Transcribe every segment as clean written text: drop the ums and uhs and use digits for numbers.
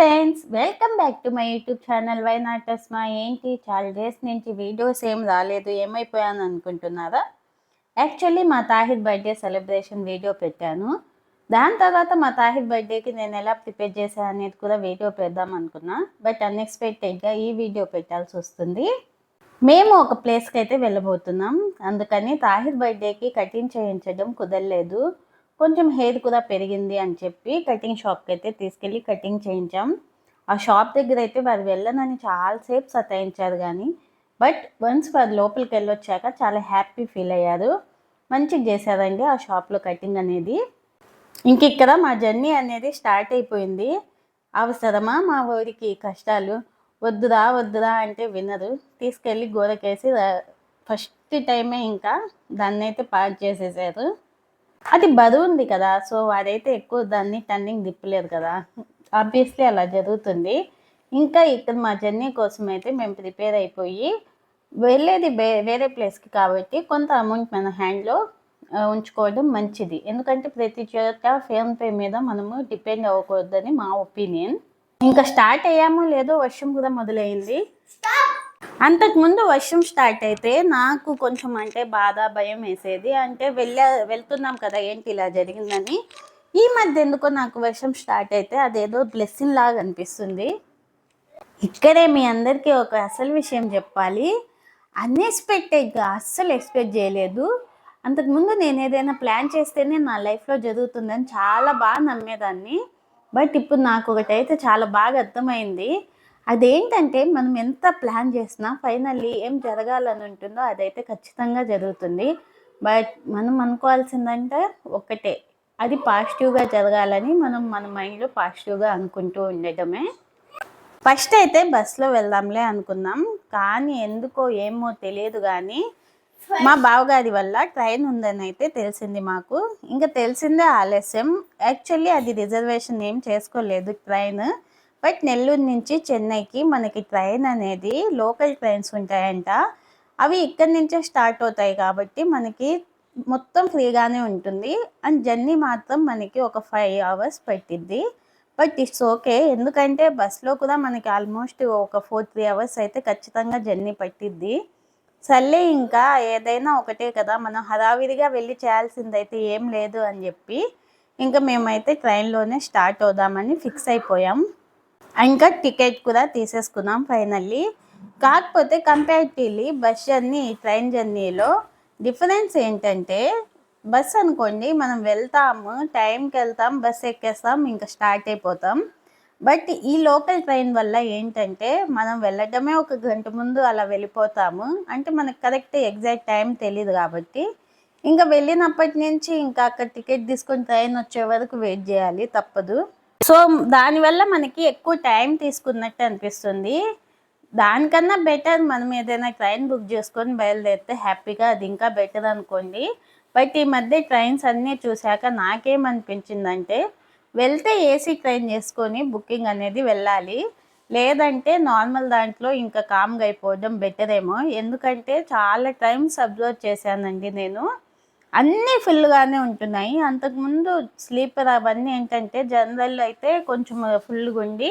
Friends, welcome back to my YouTube channel why not Asma. ఏంటి చాలా days నుంచి videos ఏం రాలేదు, ఏమైపోయాను అనుకుంటున్నారా? యాక్చువల్లీ మా తాహిద్ బర్త్డే సెలబ్రేషన్ వీడియో పెట్టాను. దాని తర్వాత మా తాహిద్ బర్త్డేకి నేను ఎలా ప్రిపేర్ చేశాను అనేది కూడా వీడియో పెడదాం అనుకున్నా. బట్ అన్ఎక్స్పెక్టెడ్గా ఈ వీడియో పెట్టాల్సి వస్తుంది. మేము ఒక ప్లేస్కి అయితే వెళ్ళబోతున్నాం. అందుకని తాహిద్ బర్త్డేకి కటింగ్ చేయించడం కుదరలేదు. కొంచెం హెయిర్ కూడా పెరిగింది అని చెప్పి కటింగ్ షాప్కి అయితే తీసుకెళ్ళి కటింగ్ చేయించాం. ఆ షాప్ దగ్గర అయితే వారు వెళ్ళనని చాలాసేపు సతాయించారు, కానీ వన్స్ వారు లోపలికి వెళ్ళొచ్చాక చాలా హ్యాపీ ఫీల్ అయ్యారు. మంచిగా చేశారండి ఆ షాప్లో కటింగ్ అనేది. ఇంక ఇక్కడ మా జర్నీ అనేది స్టార్ట్ అయిపోయింది. అవసరమా మా ఊరికి కష్టాలు, వద్దురా వద్దురా అంటే వినరు. తీసుకెళ్ళి గోరకేసి ఫస్ట్ టైమే ఇంకా దాన్ని అయితే పార్క్ చేసేసారు. అది బరువు ఉంది కదా, సో వాడైతే ఎక్కువ దాన్ని టర్నింగ్ తిప్పలేదు కదా, ఆబ్వియస్లీ అలా జరుగుతుంది. ఇంకా ఇక్కడ మా జర్నీ కోసం అయితే మేము ప్రిపేర్ అయిపోయి వెళ్ళేది వేరే ప్లేస్కి కాబట్టి కొంత అమౌంట్ మన హ్యాండ్లో ఉంచుకోవడం మంచిది. ఎందుకంటే ప్రతి చోట ఫోన్పే మీద మనము డిపెండ్ అవ్వకూడదని మా ఒపీనియన్. ఇంకా స్టార్ట్ అయ్యామో లేదో వర్షం కూడా మొదలైంది. అంతకుముందు వర్షం స్టార్ట్ అయితే నాకు కొంచెం అంటే బాధ, భయం వేసేది. అంటే వెళ్తున్నాం కదా, ఏంటి ఇలా జరిగిందని. ఈ మధ్య ఎందుకో నాకు వర్షం స్టార్ట్ అయితే అదేదో బ్లెస్సింగ్ లాగా అనిపిస్తుంది. ఇక్కడే మీ అందరికీ ఒక అసలు విషయం చెప్పాలి. అన్ఎక్స్పెక్టెడ్గా అస్సలు ఎక్స్పెక్ట్ చేయలేదు. అంతకుముందు నేను ఏదైనా ప్లాన్ చేస్తేనే నా లైఫ్లో జరుగుతుందని చాలా బాగా నమ్మేదాన్ని. బట్ ఇప్పుడు నాకు ఒకటైతే చాలా బాగా అర్థమైంది. అదేంటంటే మనం ఎంత ప్లాన్ చేసినా ఫైనల్లీ ఏం జరగాలని ఉంటుందో అదైతే ఖచ్చితంగా జరుగుతుంది. బట్ మనం అనుకోవాల్సిందంటే ఒకటే, అది పాజిటివ్గా జరగాలని మనం మన మైండ్లో పాజిటివ్గా అనుకుంటూ ఉండటమే. ఫస్ట్ అయితే బస్సులో వెళ్దాంలే అనుకున్నాం, కానీ ఎందుకో ఏమో తెలియదు, కానీ మా బావగారి వల్ల ట్రైన్ ఉందని అయితే తెలిసింది మాకు. ఇంకా తెలిసిందే ఆలస్యం. యాక్చువల్లీ అది రిజర్వేషన్ ఏం చేసుకోలేదు ట్రైన్. బట్ నెల్లూరు నుంచి చెన్నైకి మనకి ట్రైన్ అనేది లోకల్ ట్రైన్స్ ఉంటాయంట. అవి ఇక్కడి నుంచే స్టార్ట్ అవుతాయి కాబట్టి మనకి మొత్తం ఫ్రీగానే ఉంటుంది. అండ్ జర్నీ మాత్రం మనకి ఒక 5 hours పట్టిద్ది. బట్ ఇట్స్ ఓకే, ఎందుకంటే బస్లో కూడా మనకి ఆల్మోస్ట్ ఒక 4-3 hours అయితే ఖచ్చితంగా జర్నీ పట్టిద్ది. సర్లే, ఇంకా ఏదైనా ఒకటే కదా, మనం హడావిడిగా వెళ్ళి చేయాల్సిందైతే ఏం లేదు అని చెప్పి ఇంకా మేమైతే ట్రైన్లోనే స్టార్ట్ అవుదామని ఫిక్స్ అయిపోయాం. ఇంకా టికెట్ కూడా తీసేసుకున్నాం ఫైనల్లీ. కాకపోతే కంపారిటివ్లీ బస్ జర్నీ, ట్రైన్ జర్నీలో డిఫరెన్స్ ఏంటంటే, బస్ అనుకోండి మనం వెళ్తాము, టైంకి వెళ్తాం, బస్ ఎక్కేస్తాం, ఇంకా స్టార్ట్ అయిపోతాం. బట్ ఈ లోకల్ ట్రైన్ వల్ల ఏంటంటే మనం వెళ్ళడమే ఒక గంట ముందు అలా వెళ్ళిపోతాము. అంటే మనకు కరెక్ట్ ఎగ్జాక్ట్ టైం తెలియదు కాబట్టి ఇంకా వెళ్ళినప్పటి నుంచి ఇంకా అక్కడ టికెట్ తీసుకొని ట్రైన్ వచ్చే వరకు వెయిట్ చేయాలి, తప్పదు. సో దానివల్ల మనకి ఎక్కువ టైం తీసుకున్నట్టు అనిపిస్తుంది. దానికన్నా బెటర్ మనం ఏదైనా ట్రైన్ బుక్ చేసుకొని బయలుదేరితే హ్యాపీగా, అది ఇంకా బెటర్ అనుకోండి. బట్ ఈ మధ్య ట్రైన్స్ అన్నీ చూశాక నాకేమనిపించిందంటే, వెళ్తే ఏసీ ట్రైన్ చేసుకొని బుకింగ్ అనేది వెళ్ళాలి, లేదంటే నార్మల్ దాంట్లో ఇంకా కామ్గా అయిపోవడం బెటర్ ఏమో. ఎందుకంటే చాలా టైమ్స్ అబ్జర్వ్ చేశానండి నేను, అన్నీ ఫుల్గానే ఉంటున్నాయి. అంతకుముందు స్లీపర్ అవన్నీ ఏంటంటే జనరల్ అయితే కొంచెం ఫుల్గా ఉండి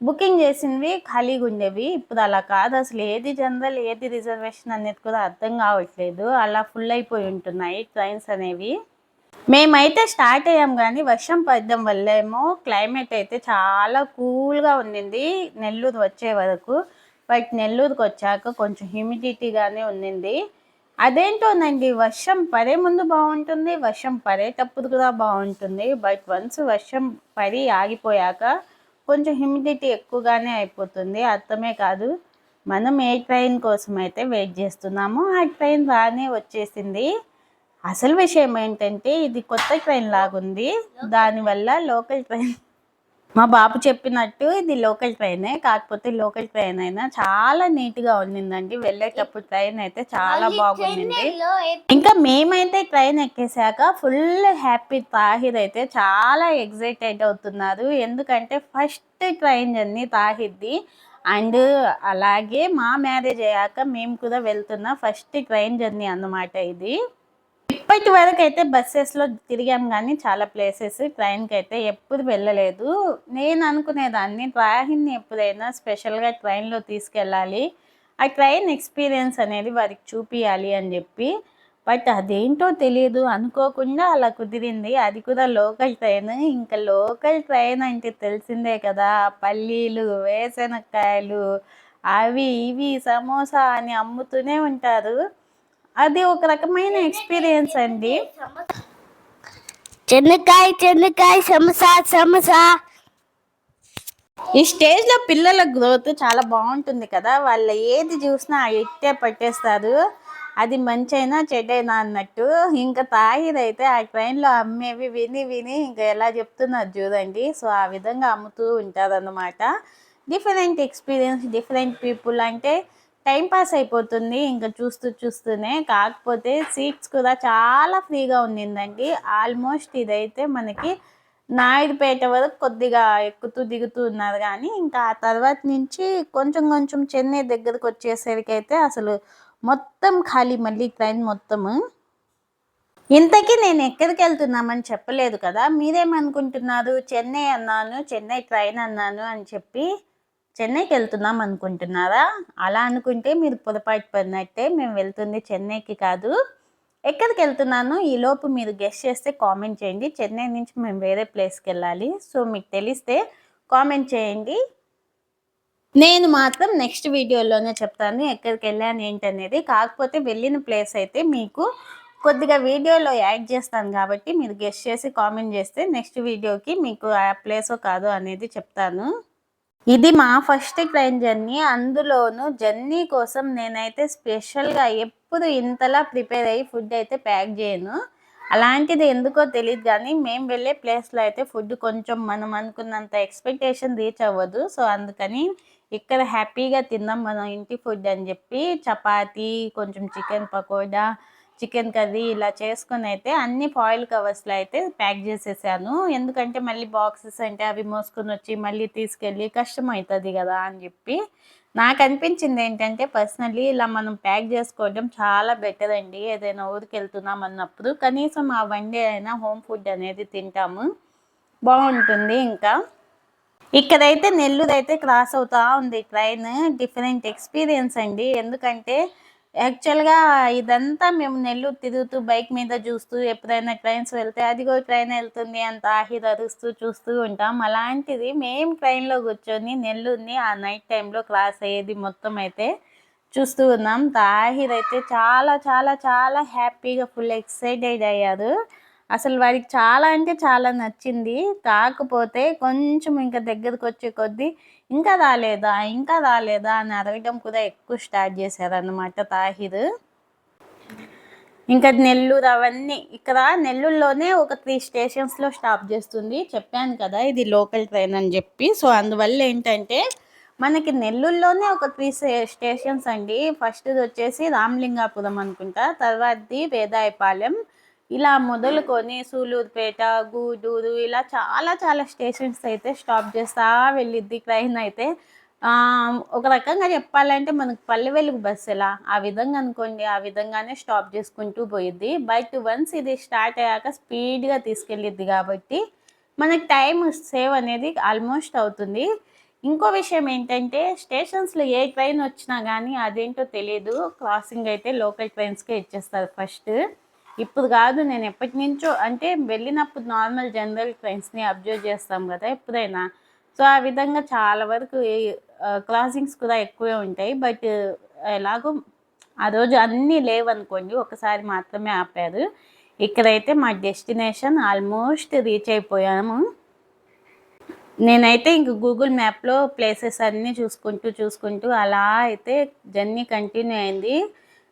బుకింగ్ చేసినవి ఖాళీగా ఉండేవి. ఇప్పుడు అలా కాదు, అసలు ఏది జనరల్ ఏది రిజర్వేషన్ అనేది కూడా అర్థం కావట్లేదు. అలా ఫుల్ అయిపోయి ఉంటున్నాయి ట్రైన్స్ అనేవి. మేమైతే స్టార్ట్ అయ్యాం, కానీ వర్షం పడడం వల్ల ఏమో క్లైమేట్ అయితే చాలా కూల్గా ఉండింది నెల్లూరు వచ్చే వరకు. బట్ నెల్లూరుకి వచ్చాక కొంచెం హ్యూమిడిటీగానే ఉండింది. అదేంటోనండి, వర్షం పడే ముందు బాగుంటుంది, వర్షం పడేటప్పుడు కూడా బాగుంటుంది. బట్ వన్స్ వర్షం పడి ఆగిపోయాక కొంచెం హ్యూమిడిటీ ఎక్కువగానే అయిపోతుంది. అర్థమే కాదు. మనం ఏ ట్రైన్ కోసం అయితే వెయిట్ చేస్తున్నామో ఆ ట్రైన్ రానే వచ్చేసింది. అసలు విషయం ఏంటంటే ఇది కొత్త ట్రైన్ లాగుంది. దానివల్ల లోకల్ ట్రైన్, మా బాబు చెప్పినట్టు ఇది లోకల్ ట్రైనే, కాకపోతే లోకల్ ట్రైన్ అయినా చాలా నీట్గా ఉండిందండి. వెళ్ళేటప్పుడు ట్రైన్ అయితే చాలా బాగుండింది. ఇంకా మేమైతే ట్రైన్ ఎక్కేసాక ఫుల్ హ్యాపీ. తాహిద్ అయితే చాలా ఎగ్జైటెడ్ అవుతున్నారు, ఎందుకంటే ఫస్ట్ ట్రైన్ జర్నీ తాహిద్ది. అండ్ అలాగే మా మ్యారేజ్ అయ్యాక మేము కూడా వెళ్తున్న ఫస్ట్ ట్రైన్ జర్నీ అన్నమాట ఇది. ఇప్పటి వరకు అయితే బస్సెస్లో తిరిగాం కానీ చాలా ప్లేసెస్, ట్రైన్కి అయితే ఎప్పుడు వెళ్ళలేదు. నేను అనుకునేదాన్ని ట్రాహిన్ని ఎప్పుడైనా స్పెషల్గా ట్రైన్లో తీసుకెళ్ళాలి, ఆ ట్రైన్ ఎక్స్పీరియన్స్ అనేది వారికి చూపించాలి అని చెప్పి. బట్ అదేంటో తెలియదు, అనుకోకుండా అలా కుదిరింది. అది కూడా లోకల్ ట్రైన్. ఇంకా లోకల్ ట్రైన్ అంటే తెలిసిందే కదా, పల్లీలు, వేరుశనక్కాయలు, అవి ఇవి సమోసా అని అమ్ముతూనే ఉంటారు. అది ఒక రకమైన ఎక్స్పీరియన్స్ అండి. చెన్నకాయ సమోసా. ఈ స్టేజ్లో పిల్లల గ్రోత్ చాలా బాగుంటుంది కదా, వాళ్ళు ఏది చూసినా ఇట్టే పట్టేస్తారు, అది మంచైనా చెడ్డైనా అన్నట్టు. ఇంకా తాహిర్ అయితే ఆ ట్రైన్లో అమ్మేవి విని విని ఇంకా ఎలా చెప్తున్నారు చూడండి. సో ఆ విధంగా అమ్ముతూ ఉంటారు అన్నమాట. డిఫరెంట్ ఎక్స్పీరియన్స్, డిఫరెంట్ పీపుల్ అంటే టైం పాస్ అయిపోతుంది ఇంకా చూస్తూనే. కాకపోతే సీట్స్ కూడా చాలా ఫ్రీగా ఉండిందండి. ఆల్మోస్ట్ ఇదైతే మనకి నాయుడుపేట వరకు కొద్దిగా ఎక్కుతూ దిగుతూ ఉన్నారు కానీ ఇంకా ఆ తర్వాత నుంచి కొంచెం చెన్నై దగ్గరకు వచ్చేసరికి అయితే అసలు మొత్తం ఖాళీ, మళ్ళీ ట్రైన్ మొత్తము. ఇంతకీ నేను ఎక్కడికి వెళ్తున్నామని చెప్పలేదు కదా, మీరేమనుకుంటున్నారు? చెన్నై అన్నాను, చెన్నై ట్రైన్ అన్నాను అని చెప్పి చెన్నైకి వెళ్తున్నాం అనుకుంటున్నారా? అలా అనుకుంటే మీరు పొరపాటు పడినట్టే. మేము వెళ్తుంది చెన్నైకి కాదు. ఎక్కడికి వెళ్తున్నాను ఈలోపు మీరు గెస్ట్ చేస్తే కామెంట్ చేయండి. చెన్నై నుంచి మేము వేరే ప్లేస్కి వెళ్ళాలి. సో మీకు తెలిస్తే కామెంట్ చేయండి. నేను మాత్రం నెక్స్ట్ వీడియోలోనే చెప్తాను ఎక్కడికి వెళ్ళాను ఏంటనేది. కాకపోతే వెళ్ళిన ప్లేస్ అయితే మీకు కొద్దిగా వీడియోలో యాడ్ చేస్తాను కాబట్టి మీరు గెస్ట్ చేసి కామెంట్ చేస్తే నెక్స్ట్ వీడియోకి మీకు ఆ ప్లేసో కాదో అనేది చెప్తాను. ఇది మా ఫస్ట్ ట్రైన్ జర్నీ. అందులోనూ జర్నీ కోసం నేనైతే స్పెషల్గా ఎప్పుడు ఇంతలా ప్రిపేర్ అయ్యి ఫుడ్ అయితే ప్యాక్ చేయను. అలాంటిది ఎందుకో తెలియదు కానీ మేము వెళ్ళే ప్లేస్లో అయితే ఫుడ్ కొంచెం మనం అనుకున్నంత ఎక్స్పెక్టేషన్ రీచ్ అవ్వదు. సో అందుకని ఇక్కడ హ్యాపీగా తిందాం మనం ఇంటి ఫుడ్ అని చెప్పి చపాతీ, కొంచెం చికెన్ పకోడా, చికెన్ కర్రీ ఇలా చేసుకొని అయితే అన్ని ఫాయిల్ కవర్స్లో అయితే ప్యాక్ చేసేసాను. ఎందుకంటే మళ్ళీ బాక్సెస్ అంటే అవి మోసుకొని వచ్చి మళ్ళీ తీసుకెళ్ళి కష్టం అవుతుంది కదా అని చెప్పి. నాకు అనిపించింది ఏంటంటే పర్సనల్లీ ఇలా మనం ప్యాక్ చేసుకోవడం చాలా బెటర్ అండి. ఏదైనా ఊరికి వెళ్తున్నాం అన్నప్పుడు కనీసం ఆ వన్ డే అయినా హోమ్ ఫుడ్ అనేది తింటాము, బాగుంటుంది. ఇంకా ఇక్కడైతే నెల్లూరు అయితే క్రాస్ అవుతా ఉంది ట్రైన్. డిఫరెంట్ ఎక్స్పీరియన్స్ అండి. ఎందుకంటే యాక్చువల్గా ఇదంతా మేము నెల్లూరు తిరుగుతూ బైక్ మీద చూస్తూ ఎప్పుడైనా ట్రైన్స్ వెళ్తే అదిగో ట్రైన్ వెళ్తుంది అంత ఆహిర్ అరుస్తూ చూస్తూ ఉంటాం. అలాంటిది మేము ట్రైన్లో కూర్చొని నెల్లూరుని ఆ నైట్ టైంలో క్రాస్ అయ్యేది మొత్తం అయితే చూస్తూ ఉన్నాం. తాహిర్ అయితే చాలా చాలా చాలా హ్యాపీగా ఫుల్ ఎక్సైటెడ్ అయ్యారు. అసలు వారికి చాలా అంటే చాలా నచ్చింది. కాకపోతే కొంచెం ఇంకా దగ్గరకు వచ్చే కొద్దీ ఇంకా రాలేదా అని అడగడం కూడా ఎక్కువ స్టార్ట్ చేశారన్నమాట తాహిర్. ఇంకా నెల్లూరు అవన్నీ ఇక్కడ నెల్లూరులోనే ఒక 3 స్టేషన్స్లో స్టాప్ చేస్తుంది. చెప్పాను కదా ఇది లోకల్ ట్రైన్ అని చెప్పి. సో అందువల్ల ఏంటంటే మనకి నెల్లూరులోనే ఒక 3 స్టేషన్స్ అండి. ఫస్ట్ది వచ్చేసి రామలింగాపురం అనుకుంటా, తర్వాతది వేదాయపాలెం, ఇలా మొదలుకొని సూలూరుపేట, గూడూరు ఇలా చాలా చాలా స్టేషన్స్ అయితే స్టాప్ చేస్తా వెళ్ళిద్ది ట్రైన్ అయితే. ఒక రకంగా చెప్పాలంటే మనకు పల్లె వెలుగు బస్సు ఎలా ఆ విధంగా అనుకోండి, ఆ విధంగానే స్టాప్ చేసుకుంటూ పోయిద్ది. బట్ వన్స్ ఇది స్టార్ట్ అయ్యాక స్పీడ్గా తీసుకెళ్ళిద్ది కాబట్టి మనకి టైం సేవ్ అనేది ఆల్మోస్ట్ అవుతుంది. ఇంకో విషయం ఏంటంటే స్టేషన్స్లో ఏ ట్రైన్ వచ్చినా కానీ అదేంటో తెలియదు, క్రాసింగ్ అయితే లోకల్ ట్రైన్స్కే ఇచ్చేస్తారు ఫస్ట్. ఇప్పుడు కాదు, నేను ఎప్పటి నుంచో అంటే వెళ్ళినప్పుడు నార్మల్ జనరల్ ట్రైన్స్ని అబ్జర్వ్ చేస్తాం కదా ఎప్పుడైనా. సో ఆ విధంగా చాలా వరకు క్రాసింగ్స్ కూడా ఎక్కువే ఉంటాయి. బట్ ఎలాగో ఆ రోజు అన్నీ లేవనుకోండి, ఒకసారి మాత్రమే ఆపారు. ఇక్కడైతే మా డెస్టినేషన్ ఆల్మోస్ట్ రీచ్ అయిపోయాము. నేనైతే ఇంక గూగుల్ మ్యాప్లో ప్లేసెస్ అన్నీ చూసుకుంటూ అలా అయితే జర్నీ కంటిన్యూ అయింది.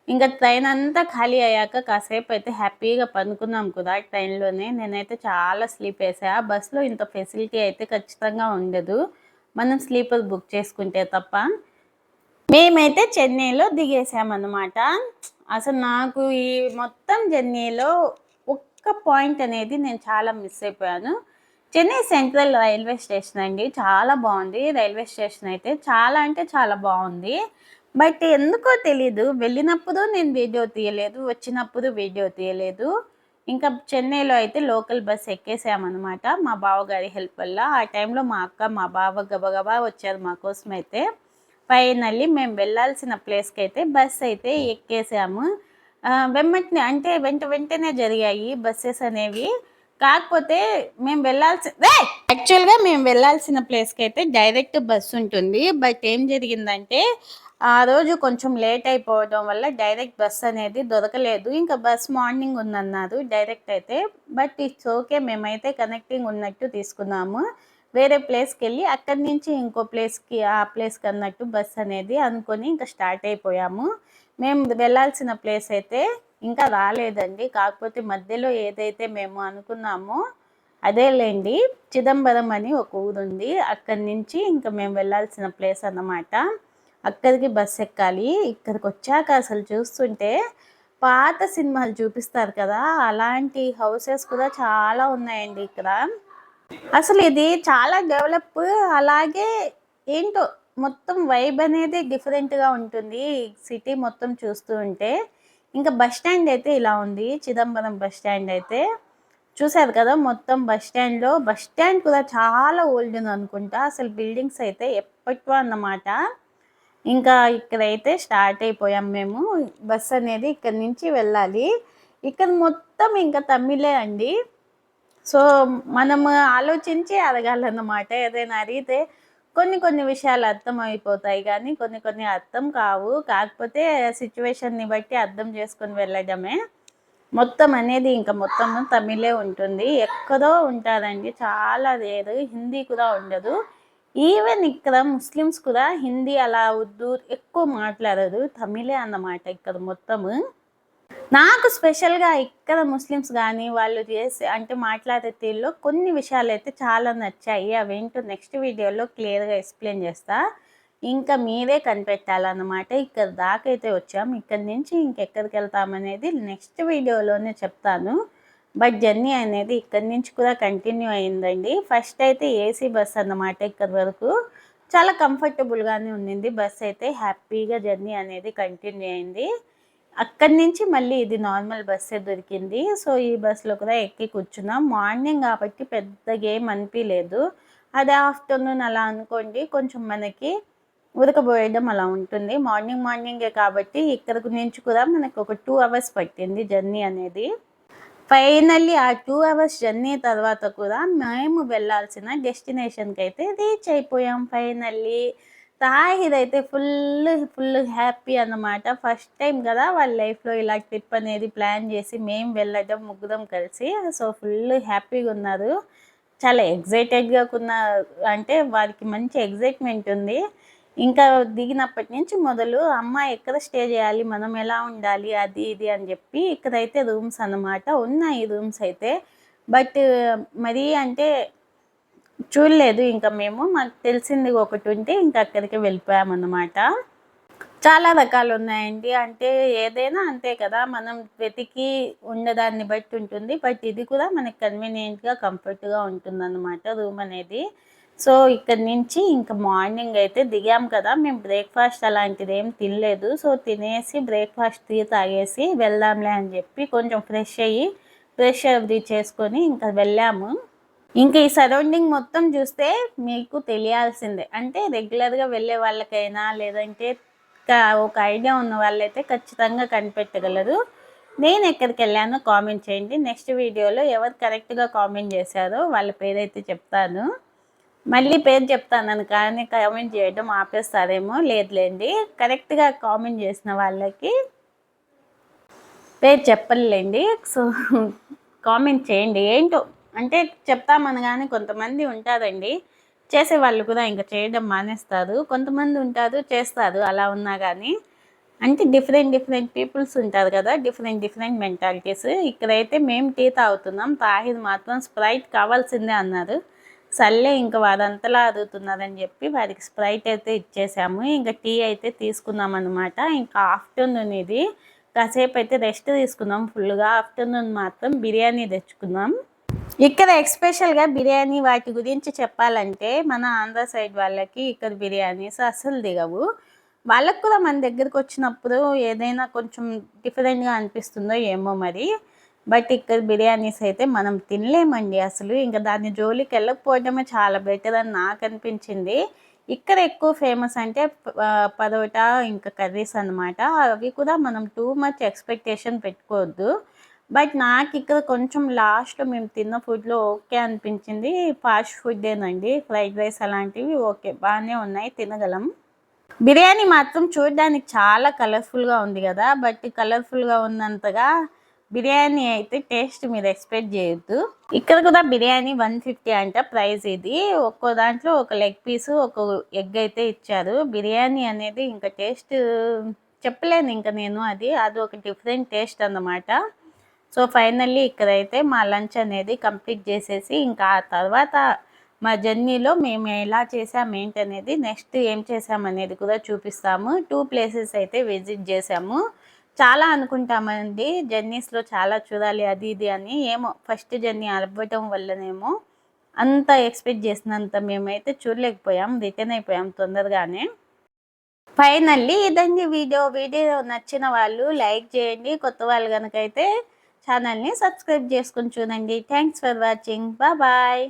ఇంకా ట్రైన్ అంతా ఖాళీ అయ్యాక కాసేపు అయితే హ్యాపీగా పనుకున్నాం కూడా ట్రైన్లోనే. నేనైతే చాలా స్లీప్ వేసా. బస్సులో ఇంత ఫెసిలిటీ అయితే ఖచ్చితంగా ఉండదు మనం స్లీపర్ బుక్ చేసుకుంటే తప్ప. మేమైతే చెన్నైలో దిగేసామన్నమాట. అసలు నాకు ఈ మొత్తం జర్నీలో ఒక్క పాయింట్ అనేది నేను చాలా మిస్ అయిపోయాను. చెన్నై సెంట్రల్ రైల్వే స్టేషన్ అండి, చాలా బాగుంది. రైల్వే స్టేషన్ అయితే చాలా అంటే చాలా బాగుంది. బట్ ఎందుకో తెలీదు, వెళ్ళినప్పుడు నేను వీడియో తీయలేదు, వచ్చినప్పుడు వీడియో తీయలేదు. ఇంకా చెన్నైలో అయితే లోకల్ బస్ ఎక్కేసామన్నమాట మా బావగారి హెల్ప్ వల్ల. ఆ టైంలో మా అక్క మా బావ గబగబా వచ్చారు మా కోసం అయితే. ఫైనల్లీ మేము వెళ్ళాల్సిన ప్లేస్కి అయితే బస్ అయితే ఎక్కేసాము. వెంటనే అంటే వెంటనే జరిగాయి బస్సెస్ అనేవి. కాకపోతే మేము యాక్చువల్గా మేము వెళ్ళాల్సిన ప్లేస్కి అయితే డైరెక్ట్ బస్సు ఉంటుంది. బట్ ఏం జరిగిందంటే ఆ రోజు కొంచెం లేట్ అయిపోవడం వల్ల డైరెక్ట్ బస్ అనేది దొరకలేదు. ఇంకా బస్ మార్నింగ్ ఉందన్నారు డైరెక్ట్ అయితే. బట్ ఇట్స్ ఓకే, మేమైతే కనెక్టింగ్ ఉన్నట్టు తీసుకున్నాము. వేరే ప్లేస్కి వెళ్ళి అక్కడి నుంచి ఇంకో ప్లేస్కి ఆ ప్లేస్కి అన్నట్టు బస్ అనేది అనుకొని ఇంకా స్టార్ట్ అయిపోయాము. మేము వెళ్ళాల్సిన ప్లేస్ అయితే ఇంకా రాలేదండి. కాకపోతే మధ్యలో ఏదైతే మేము అనుకున్నామో అదేలేండి, చిదంబరం అని ఒక ఊరుంది. అక్కడి నుంచి ఇంకా మేము వెళ్ళాల్సిన ప్లేస్ అన్నమాట. అక్కడికి బస్ ఎక్కాలి. ఇక్కడికి వచ్చాక అసలు చూస్తుంటే పాత సినిమాలు చూపిస్తారు కదా, అలాంటి హౌసెస్ కూడా చాలా ఉన్నాయండి ఇక్కడ. అసలు ఇది చాలా డెవలప్, అలాగే ఏంటో మొత్తం వైబ్ అనేది డిఫరెంట్గా ఉంటుంది సిటీ మొత్తం చూస్తూ ఉంటే. ఇంకా బస్ స్టాండ్ అయితే ఇలా ఉంది, చిదంబరం బస్ స్టాండ్ అయితే చూసారు కదా. మొత్తం బస్ స్టాండ్ కూడా చాలా ఓల్డ్ అనుకుంటా. అసలు బిల్డింగ్స్ అయితే ఎప్పటివో అన్నమాట. ఇంకా ఇక్కడైతే స్టార్ట్ అయిపోయాం మేము. బస్ అనేది ఇక్కడ నుంచి వెళ్ళాలి. ఇక్కడ మొత్తం ఇంకా తమిళే అండి. సో మనము ఆలోచించి అడగాలన్నమాట. ఏదైనా అడిగితే కొన్ని విషయాలు అర్థమైపోతాయి కానీ కొన్ని అర్థం కావు. కాకపోతే సిచ్యువేషన్ని బట్టి అర్థం చేసుకొని వెళ్ళడమే. మొత్తం అనేది ఇంకా మొత్తం తమిళే ఉంటుంది. ఎక్కడో ఉంటారండి, చాలా రేరు. హిందీ కూడా ఉండదు. ఈవెన్ ఇక్కడ ముస్లిమ్స్ కూడా హిందీ అలా ఉర్దూ ఎక్కువ మాట్లాడరు, తమిళే అన్నమాట ఇక్కడ మొత్తము. నాకు స్పెషల్గా ఇక్కడ ముస్లిమ్స్ కానీ వాళ్ళు చేసే అంటే మాట్లాడే తీరులో కొన్ని విషయాలు అయితే చాలా నచ్చాయి. అవేంటో నెక్స్ట్ వీడియోలో క్లియర్గా ఎక్స్ప్లెయిన్ చేస్తా. ఇంకా మీరే కనిపెట్టాలన్నమాట. ఇక్కడ దాకా అయితే వచ్చాం. ఇక్కడి నుంచి ఇంకెక్కడికి వెళ్తామనేది నెక్స్ట్ వీడియోలోనే చెప్తాను. బట్ జర్నీ అనేది ఇక్కడి నుంచి కూడా కంటిన్యూ అయిందండి. ఫస్ట్ అయితే ఏసీ బస్ అన్నమాట. ఇక్కడి వరకు చాలా కంఫర్టబుల్గానే ఉండింది బస్ అయితే. హ్యాపీగా జర్నీ అనేది కంటిన్యూ అయింది. అక్కడి నుంచి మళ్ళీ ఇది నార్మల్ బస్సే దొరికింది. సో ఈ బస్సులో కూడా ఎక్కి కూర్చున్నాం. మార్నింగ్ కాబట్టి పెద్దగా ఏం అనిపించలేదు. అదే ఆఫ్టర్నూన్ అలా అనుకోండి, కొంచెం మనకి ఉడకబోయడం అలా ఉంటుంది. మార్నింగే కాబట్టి ఇక్కడికి నుంచి కూడా మనకు ఒక 2 hours పట్టింది జర్నీ అనేది. ఫైనల్లీ ఆ 2 hours జర్నీ తర్వాత కూడా మేము వెళ్ళాల్సిన డెస్టినేషన్కి అయితే రీచ్ అయిపోయాం ఫైనల్లీ. తాహిద్ అయితే ఫుల్ హ్యాపీ అన్నమాట. ఫస్ట్ టైం కదా వాళ్ళ లైఫ్లో ఇలా ట్రిప్ అనేది ప్లాన్ చేసి మేము వెళ్ళడం ముగ్గురం కలిసి. సో ఫుల్ హ్యాపీగా ఉన్నారు, చాలా ఎగ్జైటెడ్గా అంటే వారికి మంచి ఎగ్జైట్మెంట్ ఉంది. ఇంకా దిగినప్పటి నుంచి మొదలు అమ్మ ఎక్కడ స్టే చేయాలి, మనం ఎలా ఉండాలి, అది ఇది అని చెప్పి. ఇక్కడైతే రూమ్స్ అన్నమాట ఉన్నాయి రూమ్స్ అయితే. బట్ మరీ అంటే చూడలేదు. ఇంకా మాకు తెలిసింది ఒకటి ఉంటే ఇంకా అక్కడికి వెళ్ళిపోయామన్నమాట. చాలా రకాలు ఉన్నాయండి. అంటే ఏదైనా అంతే కదా, మనం వెతికి ఉండదాన్ని బట్టి ఉంటుంది. బట్ ఇది కూడా మనకి కన్వీనియంట్గా కంఫర్ట్గా ఉంటుందన్నమాట రూమ్ అనేది. సో ఇక్కడి నుంచి ఇంకా మార్నింగ్ అయితే దిగాం కదా, మేము బ్రేక్ఫాస్ట్ అలాంటిది ఏం తినలేదు. సో తినేసి బ్రేక్ఫాస్ట్ తాగేసి వెళ్దాంలే అని చెప్పి కొంచెం ఫ్రెష్ అది చేసుకొని ఇంకా వెళ్ళాము. ఇంకా ఈ సరౌండింగ్ మొత్తం చూస్తే మీకు తెలియాల్సిందే. అంటే రెగ్యులర్గా వెళ్ళే వాళ్ళకైనా లేదంటే ఒక ఐడియా ఉన్న వాళ్ళైతే ఖచ్చితంగా కనిపెట్టగలరు. నేను ఎక్కడికి వెళ్ళానో కామెంట్ చేయండి. నెక్స్ట్ వీడియోలో ఎవరు కరెక్ట్గా కామెంట్ చేశారో వాళ్ళ పేరైతే చెప్తాను. మళ్ళీ పేరు చెప్తాను కానీ కామెంట్ చేయడం ఆపేస్తారేమో. లేదులేండి, కరెక్ట్గా కామెంట్ చేసిన వాళ్ళకి పేరు చెప్పలేండి. సో కామెంట్ చేయండి. ఏంటో అంటే చెప్తామనగానే కొంతమంది ఉంటారండి చేసేవాళ్ళు కూడా ఇంకా చేయడం మానేస్తారు. కొంతమంది ఉంటారు చేస్తారు. అలా ఉన్నా కానీ అంటే డిఫరెంట్ పీపుల్స్ ఉంటారు కదా, డిఫరెంట్ మెంటాలిటీస్. ఇక్కడైతే మేము టీ తాగుతున్నాం. తాహిద్ మాత్రం స్ప్రైట్ కావాల్సిందే అన్నారు. సర్లే ఇంకా వారంతలా అడుగుతున్నారని చెప్పి వారికి స్ప్రైట్ అయితే ఇచ్చేసాము. ఇంకా టీ అయితే తీసుకున్నాం అనమాట. ఇంకా ఆఫ్టర్నూన్ ఇది కాసేపు అయితే రెస్ట్ తీసుకున్నాం ఫుల్గా. ఆఫ్టర్నూన్ మాత్రం బిర్యానీ తెచ్చుకున్నాం. ఇక్కడ ఎస్పెషల్గా బిర్యానీ వాటి గురించి చెప్పాలంటే మన ఆంధ్ర సైడ్ వాళ్ళకి ఇక్కడ బిర్యానీస్ అస్సలు దిగవు. వాళ్ళకు కూడా మన దగ్గరకు వచ్చినప్పుడు ఏదైనా కొంచెం డిఫరెంట్గా అనిపిస్తుందో ఏమో మరి. బట్ ఇక్కడ బిర్యానీస్ అయితే మనం తినలేమండి అసలు. ఇంకా దాని జోలికి వెళ్ళకపోవడమే చాలా బెటర్ అని నాకు అనిపించింది. ఇక్కడ ఎక్కువ ఫేమస్ అంటే పరోటా ఇంకా కర్రీస్ అనమాట. అవి కూడా మనం టూ మచ్ ఎక్స్‌పెక్టేషన్ పెట్టుకోవద్దు. బట్ నాకు ఇక్కడ కొంచెం లాస్ట్‌లో మేము తిన్న ఫుడ్‌లో ఓకే అనిపించింది. ఫాస్ట్ ఫుడ్డేనండి. ఫ్రైడ్ రైస్ అలాంటివి ఓకే బానే ఉన్నాయి, తినగలం. బిర్యానీ మాత్రం చూడడానికి చాలా కలర్‌ఫుల్‌గా ఉంది గదా! బట్ కలర్‌ఫుల్‌గా ఉన్నంతగా బిర్యానీ అయితే టేస్ట్ మీరు ఎక్స్‌పెక్ట్ చేయొద్దు. ఇక్కడ కూడా బిర్యానీ 150 అంట ప్రైస్ ఇది. ఒక్కో దాంట్లో ఒక లెగ్ పీసు, ఒక ఎగ్ అయితే ఇచ్చారు. బిర్యానీ అనేది ఇంకా టేస్ట్ చెప్పలేను ఇంక నేను అది. అదొక డిఫరెంట్ టేస్ట్ అన్నమాట. సో, ఫైనల్లీ ఇక్కడైతే మా లంచ్ అనేది కంప్లీట్ చేసేసి ఇంకా ఆ తర్వాత మా జర్నీలో మేము ఎలా చేసాం ఏంటనేది నెక్స్ట్ ఏం చేసామనేది కూడా చూపిస్తాము. 2 ప్లేసెస్ అయితే విజిట్ చేసాము. చాలా అనుకుంటామండి జర్నీస్‌లో చాలా చూడాలి అది ఇది అని. ఏమో ఫస్ట్ జర్నీ అవ్వటం వల్లనేమో అంత ఎక్స్‌పెక్ట్ చేసినంత మేమైతే చూడలేకపోయాం. రిటర్న్ అయిపోయాం తొందరగానే. ఫైనల్లీ ఇదండి వీడియో. వీడియో నచ్చిన వాళ్ళు లైక్ చేయండి. కొత్త వాళ్ళు గనుకైతే ఛానల్‌ని సబ్స్క్రైబ్ చేసుకొని చూడండి. Thanks for watching. బాయ్.